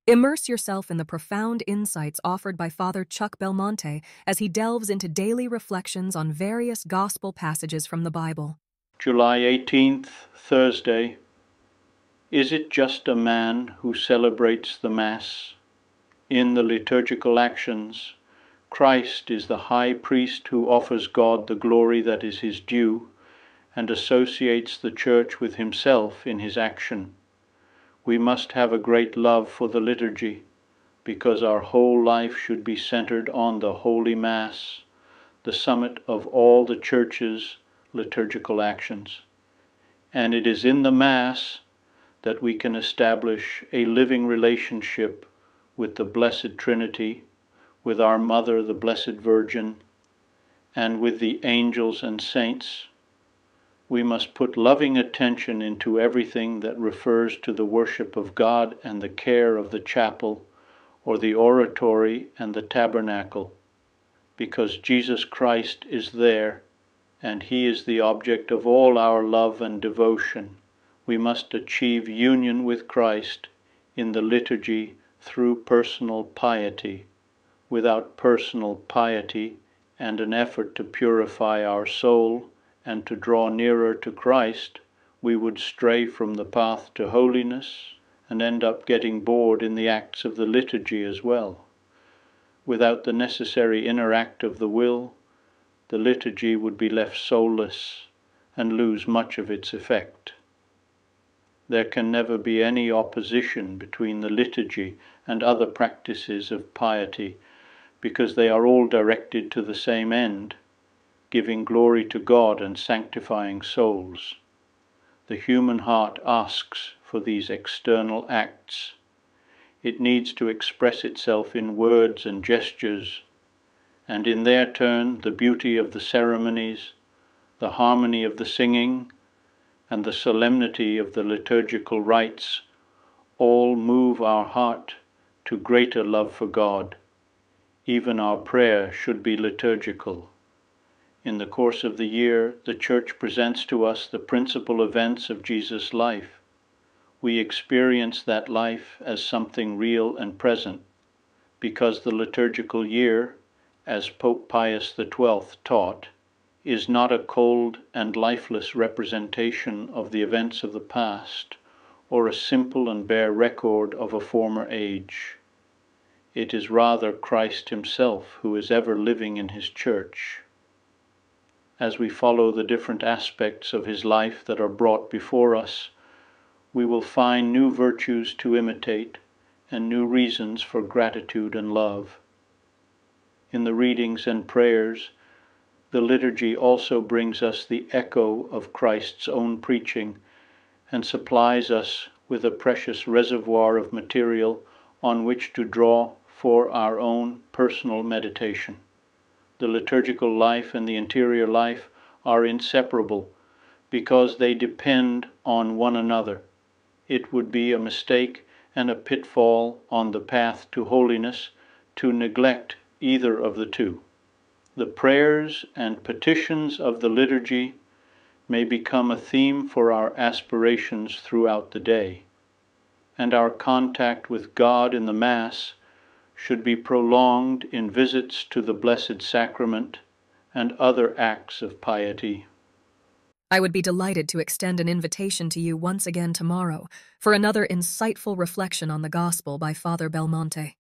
Immerse yourself in the profound insights offered by Father Chuck Belmonte as he delves into daily reflections on various gospel passages from the Bible. July 18th, Thursday. Is it just a man who celebrates the Mass? In the liturgical actions, Christ is the high priest who offers God the glory that is his due and associates the Church with himself in his action. We must have a great love for the liturgy, because our whole life should be centered on the Holy Mass, the summit of all the Church's liturgical actions. And it is in the Mass that we can establish a living relationship with the Blessed Trinity, with our Mother, the Blessed Virgin, and with the angels and saints. We must put loving attention into everything that refers to the worship of God and the care of the chapel, or the oratory and the tabernacle, because Jesus Christ is there, and he is the object of all our love and devotion. We must achieve union with Christ in the liturgy through personal piety. Without personal piety and an effort to purify our soul and to draw nearer to Christ, we would stray from the path to holiness and end up getting bored in the acts of the liturgy as well. Without the necessary inner act of the will, the liturgy would be left soulless and lose much of its effect. There can never be any opposition between the liturgy and other practices of piety, because they are all directed to the same end, giving glory to God and sanctifying souls. The human heart asks for these external acts. It needs to express itself in words and gestures, and in their turn the beauty of the ceremonies, the harmony of the singing, and the solemnity of the liturgical rites all move our heart to greater love for God. Even our prayer should be liturgical. In the course of the year, the Church presents to us the principal events of Jesus' life. We experience that life as something real and present, because the liturgical year, as Pope Pius XII taught, is not a cold and lifeless representation of the events of the past, or a simple and bare record of a former age. It is rather Christ himself who is ever living in his Church. As we follow the different aspects of his life that are brought before us, we will find new virtues to imitate and new reasons for gratitude and love. In the readings and prayers, the liturgy also brings us the echo of Christ's own preaching and supplies us with a precious reservoir of material on which to draw for our own personal meditation. The liturgical life and the interior life are inseparable because they depend on one another. It would be a mistake and a pitfall on the path to holiness to neglect either of the two. The prayers and petitions of the liturgy may become a theme for our aspirations throughout the day, and our contact with God in the Mass should be prolonged in visits to the Blessed Sacrament and other acts of piety. I would be delighted to extend an invitation to you once again tomorrow for another insightful reflection on the Gospel by Father Belmonte.